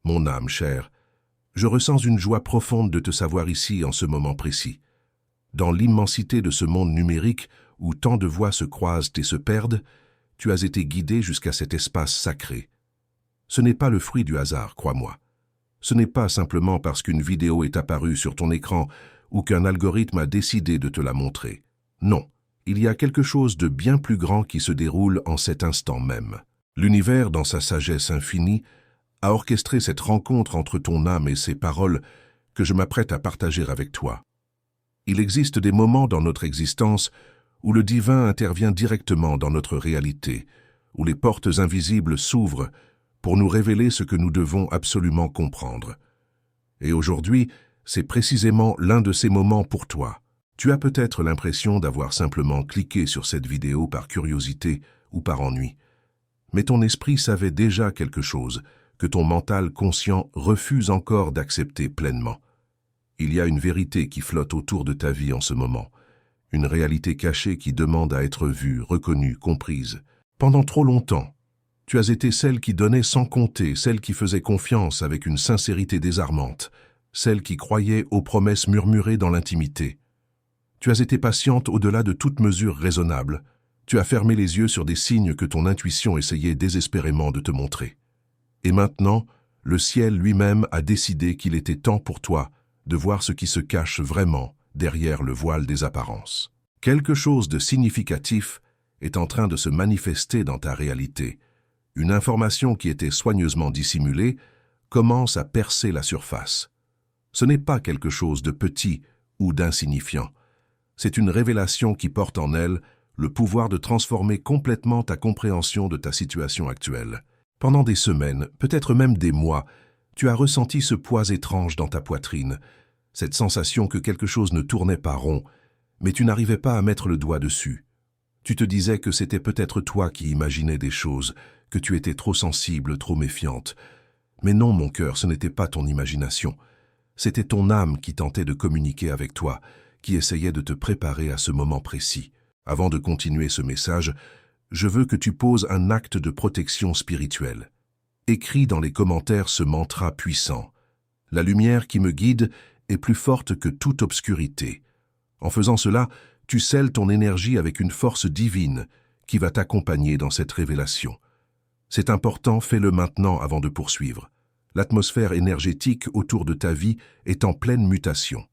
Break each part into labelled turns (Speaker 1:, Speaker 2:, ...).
Speaker 1: Mon âme chère, je ressens une joie profonde de te savoir ici en ce moment précis. Dans l'immensité de ce monde numérique où tant de voix se croisent et se perdent, tu as été guidé jusqu'à cet espace sacré. Ce n'est pas le fruit du hasard, crois-moi. Ce n'est pas simplement parce qu'une vidéo est apparue sur ton écran ou qu'un algorithme a décidé de te la montrer. Non, il y a quelque chose de bien plus grand qui se déroule en cet instant même. L'univers, dans sa sagesse infinie, a orchestré cette rencontre entre ton âme et ces paroles que je m'apprête à partager avec toi. Il existe des moments dans notre existence où le divin intervient directement dans notre réalité, où les portes invisibles s'ouvrent pour nous révéler ce que nous devons absolument comprendre. Et aujourd'hui, c'est précisément l'un de ces moments pour toi. Tu as peut-être l'impression d'avoir simplement cliqué sur cette vidéo par curiosité ou par ennui. Mais ton esprit savait déjà quelque chose que ton mental conscient refuse encore d'accepter pleinement. Il y a une vérité qui flotte autour de ta vie en ce moment, une réalité cachée qui demande à être vue, reconnue, comprise. Pendant trop longtemps, tu as été celle qui donnait sans compter, celle qui faisait confiance avec une sincérité désarmante, celle qui croyait aux promesses murmurées dans l'intimité. Tu as été patiente au-delà de toute mesure raisonnable. Tu as fermé les yeux sur des signes que ton intuition essayait désespérément de te montrer. Et maintenant, le ciel lui-même a décidé qu'il était temps pour toi de voir ce qui se cache vraiment derrière le voile des apparences. Quelque chose de significatif est en train de se manifester dans ta réalité. Une information qui était soigneusement dissimulée commence à percer la surface. Ce n'est pas quelque chose de petit ou d'insignifiant. C'est une révélation qui porte en elle le pouvoir de transformer complètement ta compréhension de ta situation actuelle. Pendant des semaines, peut-être même des mois, tu as ressenti ce poids étrange dans ta poitrine, cette sensation que quelque chose ne tournait pas rond, mais tu n'arrivais pas à mettre le doigt dessus. Tu te disais que c'était peut-être toi qui imaginais des choses, que tu étais trop sensible, trop méfiante. Mais non, mon cœur, ce n'était pas ton imagination. C'était ton âme qui tentait de communiquer avec toi, qui essayait de te préparer à ce moment précis. Avant de continuer ce message, je veux que tu poses un acte de protection spirituelle. Écris dans les commentaires ce mantra puissant. La lumière qui me guide est plus forte que toute obscurité. En faisant cela, tu scelles ton énergie avec une force divine qui va t'accompagner dans cette révélation. C'est important, fais-le maintenant avant de poursuivre. L'atmosphère énergétique autour de ta vie est en pleine mutation.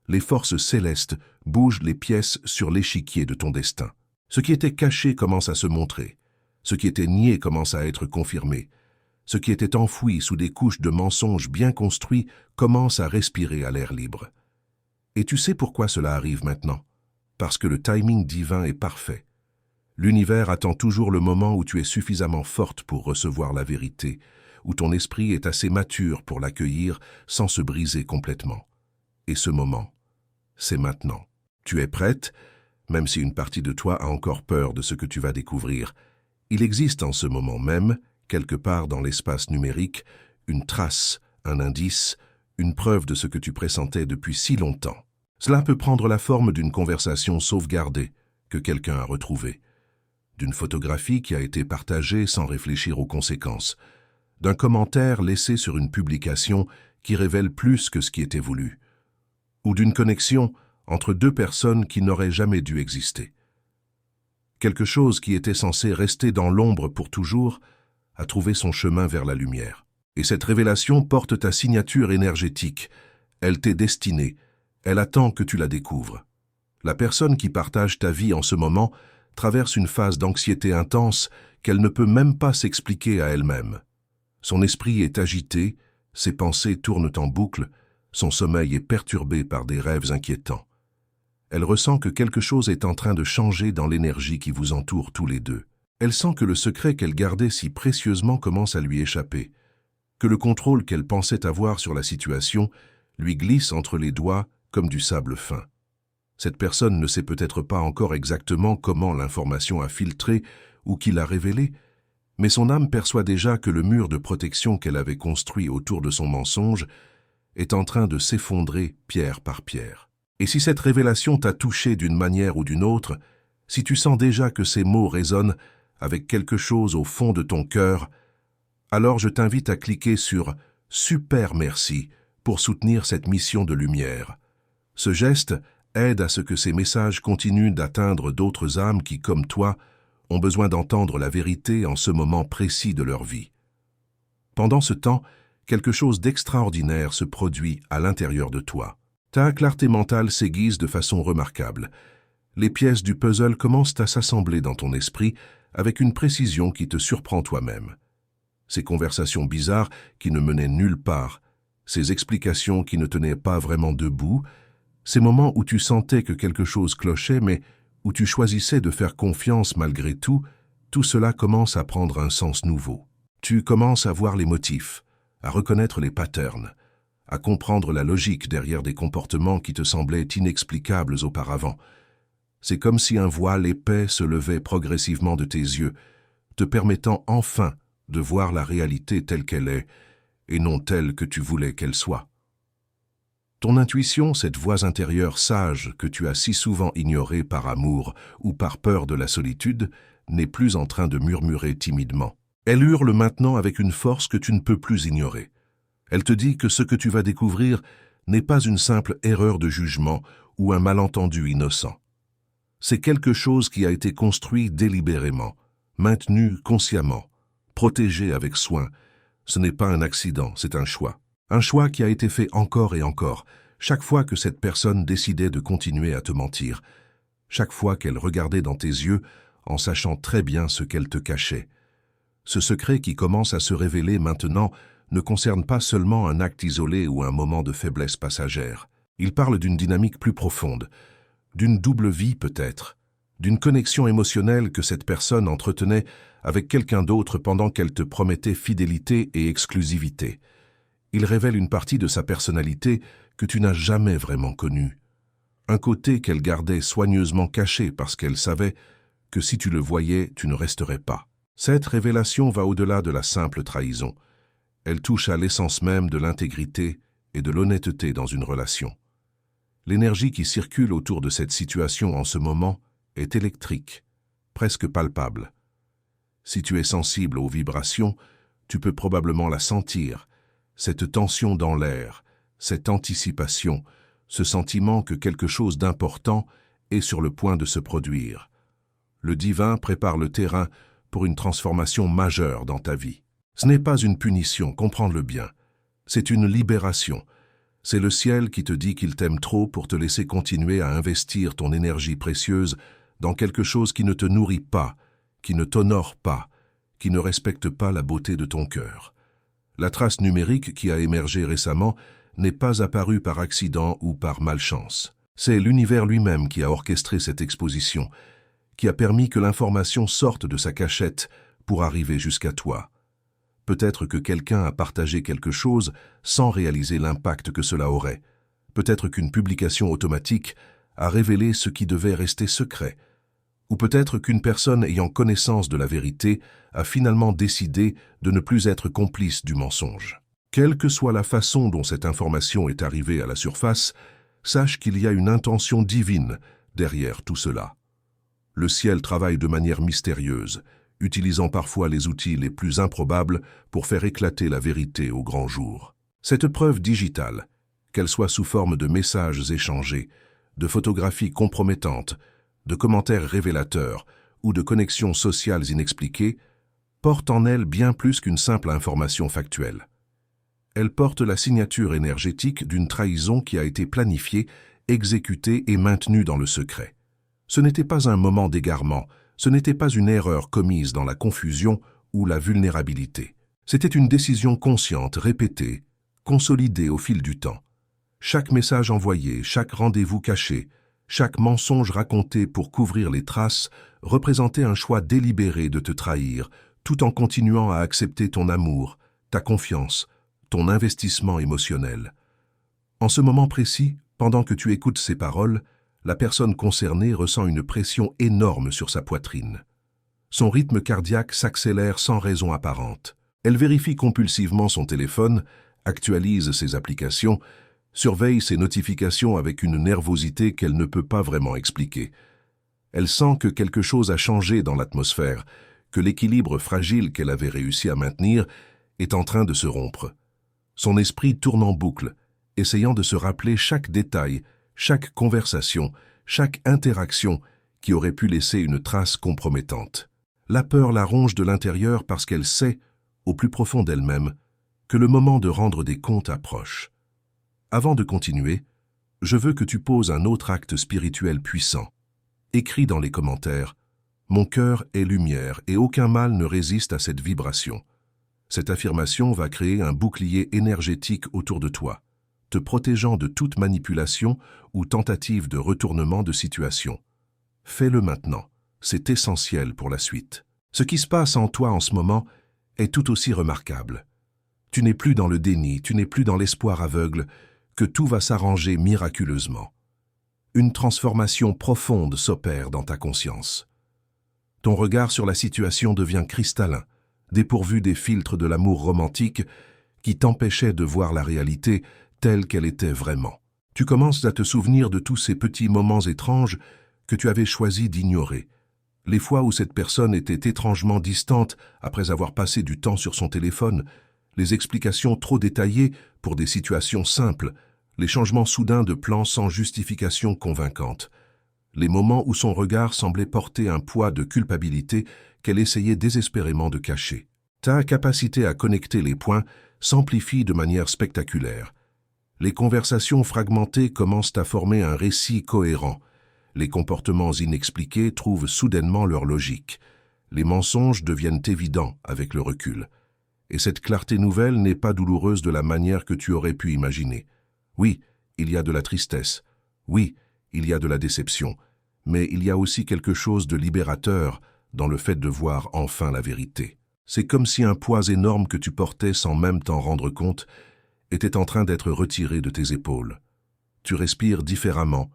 Speaker 1: Les forces célestes bougent les pièces sur l'échiquier de ton destin. Ce qui était caché commence à se montrer. Ce qui était nié commence à être confirmé. Ce qui était enfoui sous des couches de mensonges bien construits commence à respirer à l'air libre. Et tu sais pourquoi cela arrive maintenant? Parce que le timing divin est parfait. L'univers attend toujours le moment où tu es suffisamment forte pour recevoir la vérité, où ton esprit est assez mature pour l'accueillir sans se briser complètement. Et ce moment, c'est maintenant. Tu es prête, même si une partie de toi a encore peur de ce que tu vas découvrir. Il existe en ce moment même, quelque part dans l'espace numérique, une trace, un indice, une preuve de ce que tu pressentais depuis si longtemps. Cela peut prendre la forme d'une conversation sauvegardée que quelqu'un a retrouvée, d'une photographie qui a été partagée sans réfléchir aux conséquences, d'un commentaire laissé sur une publication qui révèle plus que ce qui était voulu, ou d'une connexion entre deux personnes qui n'auraient jamais dû exister. Quelque chose qui était censé rester dans l'ombre pour toujours a trouvé son chemin vers la lumière. Et cette révélation porte ta signature énergétique. Elle t'est destinée. Elle attend que tu la découvres. La personne qui partage ta vie en ce moment traverse une phase d'anxiété intense qu'elle ne peut même pas s'expliquer à elle-même. Son esprit est agité, ses pensées tournent en boucle, son sommeil est perturbé par des rêves inquiétants. Elle ressent que quelque chose est en train de changer dans l'énergie qui vous entoure tous les deux. Elle sent que le secret qu'elle gardait si précieusement commence à lui échapper, que le contrôle qu'elle pensait avoir sur la situation lui glisse entre les doigts comme du sable fin. Cette personne ne sait peut-être pas encore exactement comment l'information a filtré ou qui l'a révélée, mais son âme perçoit déjà que le mur de protection qu'elle avait construit autour de son mensonge est en train de s'effondrer pierre par pierre. Et si cette révélation t'a touché d'une manière ou d'une autre, si tu sens déjà que ces mots résonnent avec quelque chose au fond de ton cœur, alors je t'invite à cliquer sur Super merci pour soutenir cette mission de lumière. Ce geste aide à ce que ces messages continuent d'atteindre d'autres âmes qui, comme toi, ont besoin d'entendre la vérité en ce moment précis de leur vie. Pendant ce temps, quelque chose d'extraordinaire se produit à l'intérieur de toi. Ta clarté mentale s'aiguise de façon remarquable. Les pièces du puzzle commencent à s'assembler dans ton esprit avec une précision qui te surprend toi-même. Ces conversations bizarres qui ne menaient nulle part, ces explications qui ne tenaient pas vraiment debout, ces moments où tu sentais que quelque chose clochait mais où tu choisissais de faire confiance malgré tout, tout cela commence à prendre un sens nouveau. Tu commences à voir les motifs, à reconnaître les patterns, à comprendre la logique derrière des comportements qui te semblaient inexplicables auparavant. C'est comme si un voile épais se levait progressivement de tes yeux, te permettant enfin de voir la réalité telle qu'elle est, et non telle que tu voulais qu'elle soit. Ton intuition, cette voix intérieure sage que tu as si souvent ignorée par amour ou par peur de la solitude, n'est plus en train de murmurer timidement. Elle hurle maintenant avec une force que tu ne peux plus ignorer. Elle te dit que ce que tu vas découvrir n'est pas une simple erreur de jugement ou un malentendu innocent. C'est quelque chose qui a été construit délibérément, maintenu consciemment, protégé avec soin. Ce n'est pas un accident, c'est un choix. Un choix qui a été fait encore et encore, chaque fois que cette personne décidait de continuer à te mentir, chaque fois qu'elle regardait dans tes yeux en sachant très bien ce qu'elle te cachait. Ce secret qui commence à se révéler maintenant ne concerne pas seulement un acte isolé ou un moment de faiblesse passagère. Il parle d'une dynamique plus profonde, d'une double vie peut-être, d'une connexion émotionnelle que cette personne entretenait avec quelqu'un d'autre pendant qu'elle te promettait fidélité et exclusivité. Il révèle une partie de sa personnalité que tu n'as jamais vraiment connue. Un côté qu'elle gardait soigneusement caché parce qu'elle savait que si tu le voyais, tu ne resterais pas. Cette révélation va au-delà de la simple trahison. Elle touche à l'essence même de l'intégrité et de l'honnêteté dans une relation. L'énergie qui circule autour de cette situation en ce moment est électrique, presque palpable. Si tu es sensible aux vibrations, tu peux probablement la sentir, cette tension dans l'air, cette anticipation, ce sentiment que quelque chose d'important est sur le point de se produire. Le divin prépare le terrain pour une transformation majeure dans ta vie. Ce n'est pas une punition, comprends-le bien. C'est une libération. C'est le ciel qui te dit qu'il t'aime trop pour te laisser continuer à investir ton énergie précieuse dans quelque chose qui ne te nourrit pas, qui ne t'honore pas, qui ne respecte pas la beauté de ton cœur. La trace numérique qui a émergé récemment n'est pas apparue par accident ou par malchance. C'est l'univers lui-même qui a orchestré cette exposition, qui a permis que l'information sorte de sa cachette pour arriver jusqu'à toi. Peut-être que quelqu'un a partagé quelque chose sans réaliser l'impact que cela aurait. Peut-être qu'une publication automatique a révélé ce qui devait rester secret. Ou peut-être qu'une personne ayant connaissance de la vérité a finalement décidé de ne plus être complice du mensonge. Quelle que soit la façon dont cette information est arrivée à la surface, sache qu'il y a une intention divine derrière tout cela. Le ciel travaille de manière mystérieuse, utilisant parfois les outils les plus improbables pour faire éclater la vérité au grand jour. Cette preuve digitale, qu'elle soit sous forme de messages échangés, de photographies compromettantes, de commentaires révélateurs ou de connexions sociales inexpliquées, porte en elle bien plus qu'une simple information factuelle. Elle porte la signature énergétique d'une trahison qui a été planifiée, exécutée et maintenue dans le secret. Ce n'était pas un moment d'égarement, ce n'était pas une erreur commise dans la confusion ou la vulnérabilité. C'était une décision consciente, répétée, consolidée au fil du temps. Chaque message envoyé, chaque rendez-vous caché, chaque mensonge raconté pour couvrir les traces représentait un choix délibéré de te trahir, tout en continuant à accepter ton amour, ta confiance, ton investissement émotionnel. En ce moment précis, pendant que tu écoutes ces paroles, la personne concernée ressent une pression énorme sur sa poitrine. Son rythme cardiaque s'accélère sans raison apparente. Elle vérifie compulsivement son téléphone, actualise ses applications, surveille ses notifications avec une nervosité qu'elle ne peut pas vraiment expliquer. Elle sent que quelque chose a changé dans l'atmosphère, que l'équilibre fragile qu'elle avait réussi à maintenir est en train de se rompre. Son esprit tourne en boucle, essayant de se rappeler chaque détail, chaque conversation, chaque interaction qui aurait pu laisser une trace compromettante. La peur la ronge de l'intérieur parce qu'elle sait, au plus profond d'elle-même, que le moment de rendre des comptes approche. Avant de continuer, je veux que tu poses un autre acte spirituel puissant. Écris dans les commentaires « Mon cœur est lumière et aucun mal ne résiste à cette vibration ». Cette affirmation va créer un bouclier énergétique autour de toi, te protégeant de toute manipulation ou tentative de retournement de situation. Fais-le maintenant, c'est essentiel pour la suite. Ce qui se passe en toi en ce moment est tout aussi remarquable. Tu n'es plus dans le déni, tu n'es plus dans l'espoir aveugle que tout va s'arranger miraculeusement. Une transformation profonde s'opère dans ta conscience. Ton regard sur la situation devient cristallin, dépourvu des filtres de l'amour romantique qui t'empêchaient de voir la réalité telle qu'elle était vraiment. Tu commences à te souvenir de tous ces petits moments étranges que tu avais choisi d'ignorer. Les fois où cette personne était étrangement distante après avoir passé du temps sur son téléphone, les explications trop détaillées pour des situations simples, les changements soudains de plans sans justification convaincante, les moments où son regard semblait porter un poids de culpabilité qu'elle essayait désespérément de cacher. Ta capacité à connecter les points s'amplifie de manière spectaculaire. Les conversations fragmentées commencent à former un récit cohérent. Les comportements inexpliqués trouvent soudainement leur logique. Les mensonges deviennent évidents avec le recul. Et cette clarté nouvelle n'est pas douloureuse de la manière que tu aurais pu imaginer. Oui, il y a de la tristesse. Oui, il y a de la déception. Mais il y a aussi quelque chose de libérateur dans le fait de voir enfin la vérité. C'est comme si un poids énorme que tu portais sans même t'en rendre compte était en train d'être retiré de tes épaules. Tu respires différemment,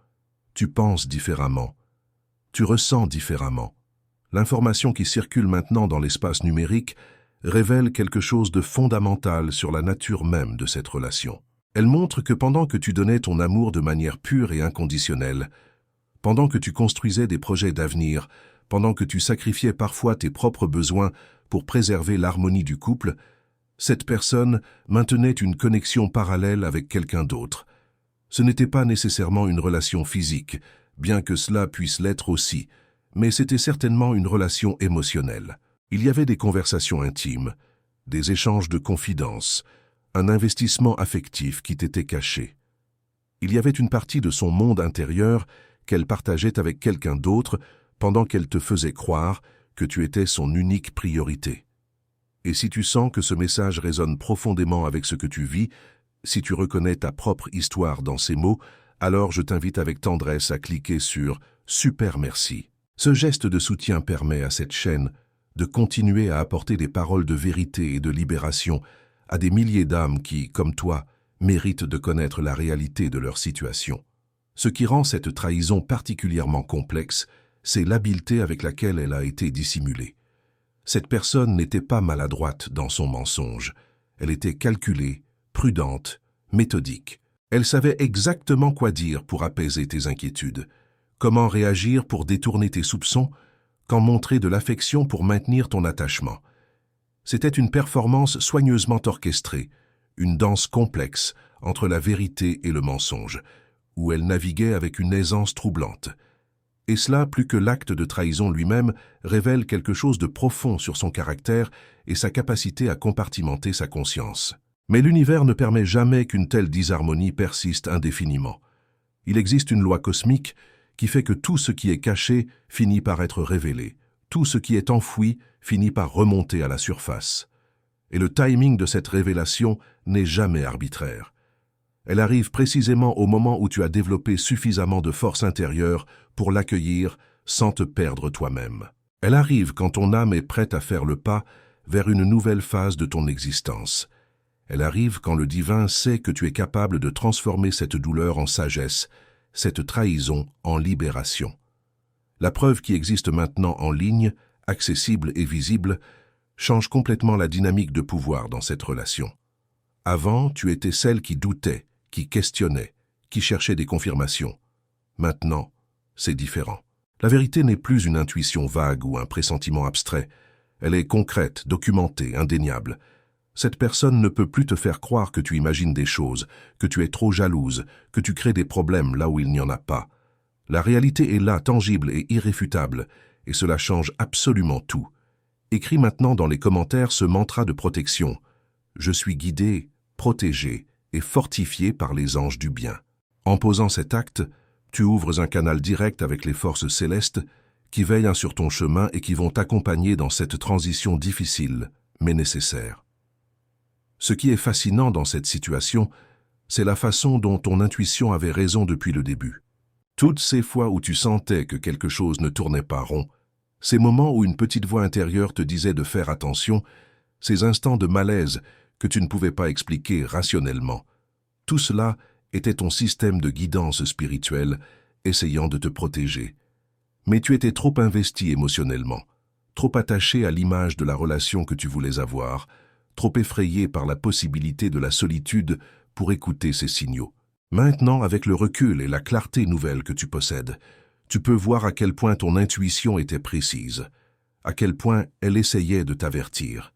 Speaker 1: tu penses différemment, tu ressens différemment. L'information qui circule maintenant dans l'espace numérique révèle quelque chose de fondamental sur la nature même de cette relation. Elle montre que pendant que tu donnais ton amour de manière pure et inconditionnelle, pendant que tu construisais des projets d'avenir, pendant que tu sacrifiais parfois tes propres besoins pour préserver l'harmonie du couple, cette personne maintenait une connexion parallèle avec quelqu'un d'autre. Ce n'était pas nécessairement une relation physique, bien que cela puisse l'être aussi, mais c'était certainement une relation émotionnelle. Il y avait des conversations intimes, des échanges de confidences, un investissement affectif qui t'était caché. Il y avait une partie de son monde intérieur qu'elle partageait avec quelqu'un d'autre pendant qu'elle te faisait croire que tu étais son unique priorité. Et si tu sens que ce message résonne profondément avec ce que tu vis, si tu reconnais ta propre histoire dans ces mots, alors je t'invite avec tendresse à cliquer sur « Super merci ». Ce geste de soutien permet à cette chaîne de continuer à apporter des paroles de vérité et de libération à des milliers d'âmes qui, comme toi, méritent de connaître la réalité de leur situation. Ce qui rend cette trahison particulièrement complexe, c'est l'habileté avec laquelle elle a été dissimulée. Cette personne n'était pas maladroite dans son mensonge. Elle était calculée, prudente, méthodique. Elle savait exactement quoi dire pour apaiser tes inquiétudes, comment réagir pour détourner tes soupçons, quand montrer de l'affection pour maintenir ton attachement. C'était une performance soigneusement orchestrée, une danse complexe entre la vérité et le mensonge, où elle naviguait avec une aisance troublante. Et cela, plus que l'acte de trahison lui-même, révèle quelque chose de profond sur son caractère et sa capacité à compartimenter sa conscience. Mais l'univers ne permet jamais qu'une telle disharmonie persiste indéfiniment. Il existe une loi cosmique qui fait que tout ce qui est caché finit par être révélé, tout ce qui est enfoui finit par remonter à la surface. Et le timing de cette révélation n'est jamais arbitraire. Elle arrive précisément au moment où tu as développé suffisamment de force intérieure pour l'accueillir sans te perdre toi-même. Elle arrive quand ton âme est prête à faire le pas vers une nouvelle phase de ton existence. Elle arrive quand le divin sait que tu es capable de transformer cette douleur en sagesse, cette trahison en libération. La preuve qui existe maintenant en ligne, accessible et visible, change complètement la dynamique de pouvoir dans cette relation. Avant, tu étais celle qui doutait, qui questionnait, qui cherchait des confirmations. Maintenant, c'est différent. La vérité n'est plus une intuition vague ou un pressentiment abstrait. Elle est concrète, documentée, indéniable. Cette personne ne peut plus te faire croire que tu imagines des choses, que tu es trop jalouse, que tu crées des problèmes là où il n'y en a pas. La réalité est là, tangible et irréfutable, et cela change absolument tout. Écris maintenant dans les commentaires ce mantra de protection. Je suis guidé, protégé et fortifié par les anges du bien. En posant cet acte, tu ouvres un canal direct avec les forces célestes qui veillent sur ton chemin et qui vont t'accompagner dans cette transition difficile, mais nécessaire. Ce qui est fascinant dans cette situation, c'est la façon dont ton intuition avait raison depuis le début. Toutes ces fois où tu sentais que quelque chose ne tournait pas rond, ces moments où une petite voix intérieure te disait de faire attention, ces instants de malaise que tu ne pouvais pas expliquer rationnellement, tout cela était ton système de guidance spirituelle essayant de te protéger. Mais tu étais trop investi émotionnellement, trop attaché à l'image de la relation que tu voulais avoir, trop effrayé par la possibilité de la solitude pour écouter ces signaux. Maintenant, avec le recul et la clarté nouvelle que tu possèdes, tu peux voir à quel point ton intuition était précise, à quel point elle essayait de t'avertir.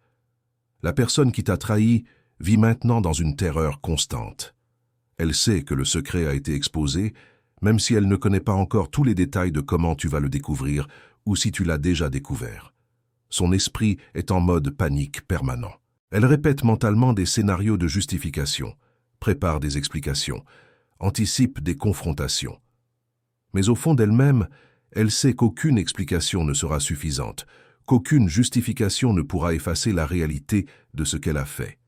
Speaker 1: La personne qui t'a trahi vit maintenant dans une terreur constante. Elle sait que le secret a été exposé, même si elle ne connaît pas encore tous les détails de comment tu vas le découvrir ou si tu l'as déjà découvert. Son esprit est en mode panique permanent. Elle répète mentalement des scénarios de justification, prépare des explications, anticipe des confrontations. Mais au fond d'elle-même, elle sait qu'aucune explication ne sera suffisante, qu'aucune justification ne pourra effacer la réalité de ce qu'elle a fait.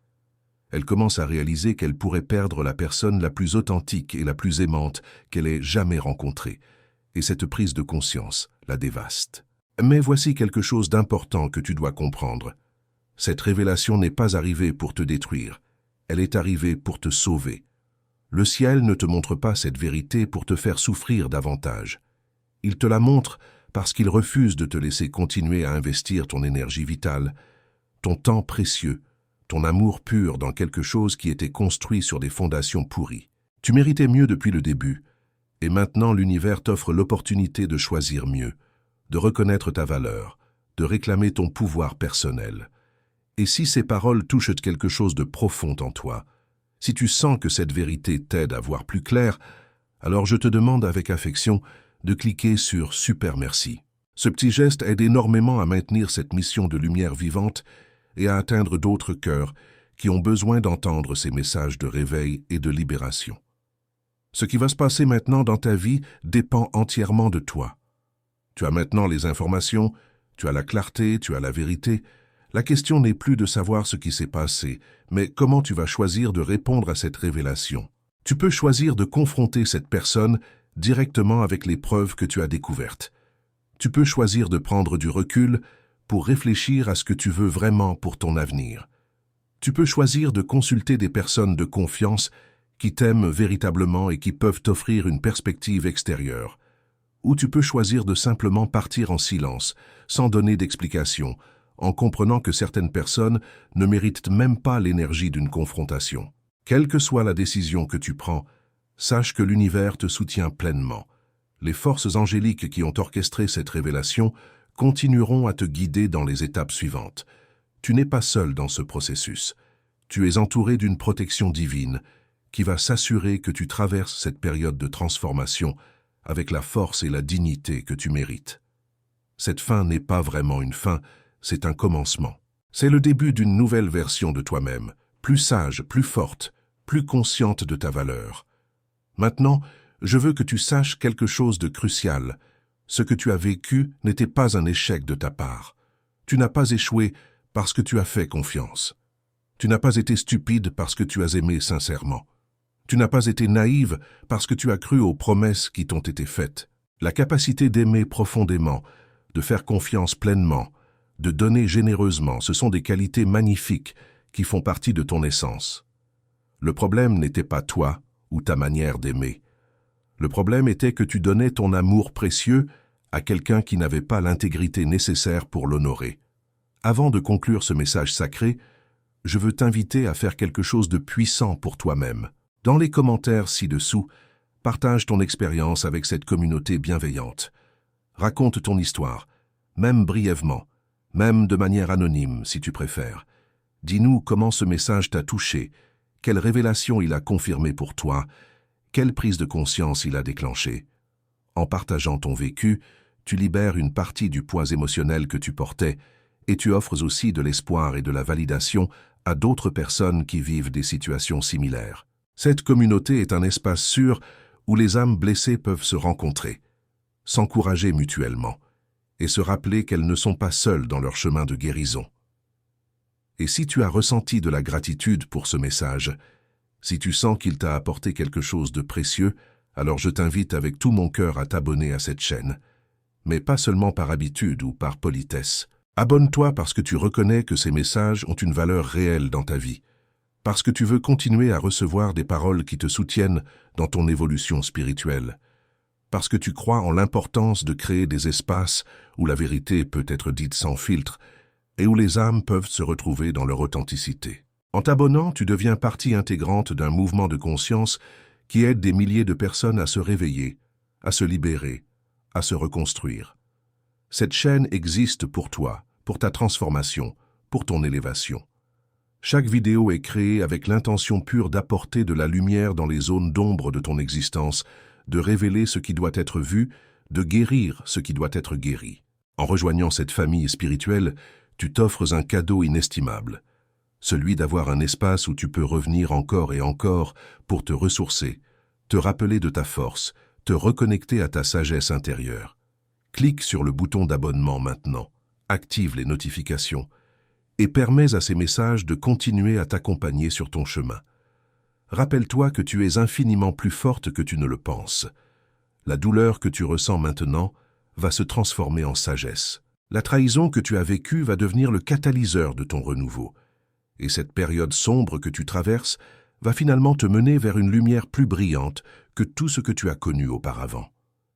Speaker 1: Elle commence à réaliser qu'elle pourrait perdre la personne la plus authentique et la plus aimante qu'elle ait jamais rencontrée, et cette prise de conscience la dévaste. Mais voici quelque chose d'important que tu dois comprendre. Cette révélation n'est pas arrivée pour te détruire, elle est arrivée pour te sauver. Le ciel ne te montre pas cette vérité pour te faire souffrir davantage. Il te la montre parce qu'il refuse de te laisser continuer à investir ton énergie vitale, ton temps précieux, ton amour pur dans quelque chose qui était construit sur des fondations pourries. Tu méritais mieux depuis le début, et maintenant l'univers t'offre l'opportunité de choisir mieux, de reconnaître ta valeur, de réclamer ton pouvoir personnel. Et si ces paroles touchent quelque chose de profond en toi, si tu sens que cette vérité t'aide à voir plus clair, alors je te demande avec affection de cliquer sur « Super merci ». Ce petit geste aide énormément à maintenir cette mission de lumière vivante et à atteindre d'autres cœurs qui ont besoin d'entendre ces messages de réveil et de libération. Ce qui va se passer maintenant dans ta vie dépend entièrement de toi. Tu as maintenant les informations, tu as la clarté, tu as la vérité. La question n'est plus de savoir ce qui s'est passé, mais comment tu vas choisir de répondre à cette révélation. Tu peux choisir de confronter cette personne directement avec les preuves que tu as découvertes. Tu peux choisir de prendre du recul pour réfléchir à ce que tu veux vraiment pour ton avenir. Tu peux choisir de consulter des personnes de confiance qui t'aiment véritablement et qui peuvent t'offrir une perspective extérieure. Ou tu peux choisir de simplement partir en silence, sans donner d'explication, en comprenant que certaines personnes ne méritent même pas l'énergie d'une confrontation. Quelle que soit la décision que tu prends, sache que l'univers te soutient pleinement. Les forces angéliques qui ont orchestré cette révélation continueront à te guider dans les étapes suivantes. Tu n'es pas seul dans ce processus. Tu es entouré d'une protection divine qui va s'assurer que tu traverses cette période de transformation avec la force et la dignité que tu mérites. Cette fin n'est pas vraiment une fin, c'est un commencement. C'est le début d'une nouvelle version de toi-même, plus sage, plus forte, plus consciente de ta valeur. Maintenant, je veux que tu saches quelque chose de crucial. Ce que tu as vécu n'était pas un échec de ta part. Tu n'as pas échoué parce que tu as fait confiance. Tu n'as pas été stupide parce que tu as aimé sincèrement. Tu n'as pas été naïve parce que tu as cru aux promesses qui t'ont été faites. La capacité d'aimer profondément, de faire confiance pleinement, de donner généreusement, ce sont des qualités magnifiques qui font partie de ton essence. Le problème n'était pas toi ou ta manière d'aimer. Le problème était que tu donnais ton amour précieux à quelqu'un qui n'avait pas l'intégrité nécessaire pour l'honorer. Avant de conclure ce message sacré, je veux t'inviter à faire quelque chose de puissant pour toi-même. Dans les commentaires ci-dessous, partage ton expérience avec cette communauté bienveillante. Raconte ton histoire, même brièvement, même de manière anonyme si tu préfères. Dis-nous comment ce message t'a touché, quelle révélation il a confirmé pour toi, quelle prise de conscience il a déclenché. En partageant ton vécu, tu libères une partie du poids émotionnel que tu portais et tu offres aussi de l'espoir et de la validation à d'autres personnes qui vivent des situations similaires. Cette communauté est un espace sûr où les âmes blessées peuvent se rencontrer, s'encourager mutuellement et se rappeler qu'elles ne sont pas seules dans leur chemin de guérison. Et si tu as ressenti de la gratitude pour ce message, si tu sens qu'il t'a apporté quelque chose de précieux, alors je t'invite avec tout mon cœur à t'abonner à cette chaîne. Mais pas seulement par habitude ou par politesse. Abonne-toi parce que tu reconnais que ces messages ont une valeur réelle dans ta vie, parce que tu veux continuer à recevoir des paroles qui te soutiennent dans ton évolution spirituelle, parce que tu crois en l'importance de créer des espaces où la vérité peut être dite sans filtre et où les âmes peuvent se retrouver dans leur authenticité. En t'abonnant, tu deviens partie intégrante d'un mouvement de conscience qui aide des milliers de personnes à se réveiller, à se libérer, à se reconstruire. Cette chaîne existe pour toi, pour ta transformation, pour ton élévation. Chaque vidéo est créée avec l'intention pure d'apporter de la lumière dans les zones d'ombre de ton existence, de révéler ce qui doit être vu, de guérir ce qui doit être guéri. En rejoignant cette famille spirituelle, tu t'offres un cadeau inestimable, celui d'avoir un espace où tu peux revenir encore et encore pour te ressourcer, te rappeler de ta force, te reconnecter à ta sagesse intérieure. Clique sur le bouton d'abonnement maintenant, active les notifications et permets à ces messages de continuer à t'accompagner sur ton chemin. Rappelle-toi que tu es infiniment plus forte que tu ne le penses. La douleur que tu ressens maintenant va se transformer en sagesse. La trahison que tu as vécue va devenir le catalyseur de ton renouveau. Et cette période sombre que tu traverses va finalement te mener vers une lumière plus brillante que tout ce que tu as connu auparavant.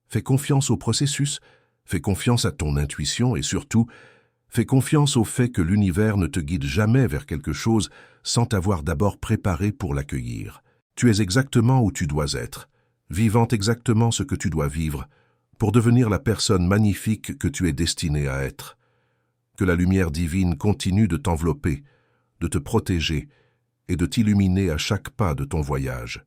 Speaker 1: Fais confiance au processus, fais confiance à ton intuition et surtout, fais confiance au fait que l'univers ne te guide jamais vers quelque chose sans t'avoir d'abord préparé pour l'accueillir. Tu es exactement où tu dois être, vivant exactement ce que tu dois vivre, pour devenir la personne magnifique que tu es destinée à être. Que la lumière divine continue de t'envelopper, de te protéger et de t'illuminer à chaque pas de ton voyage.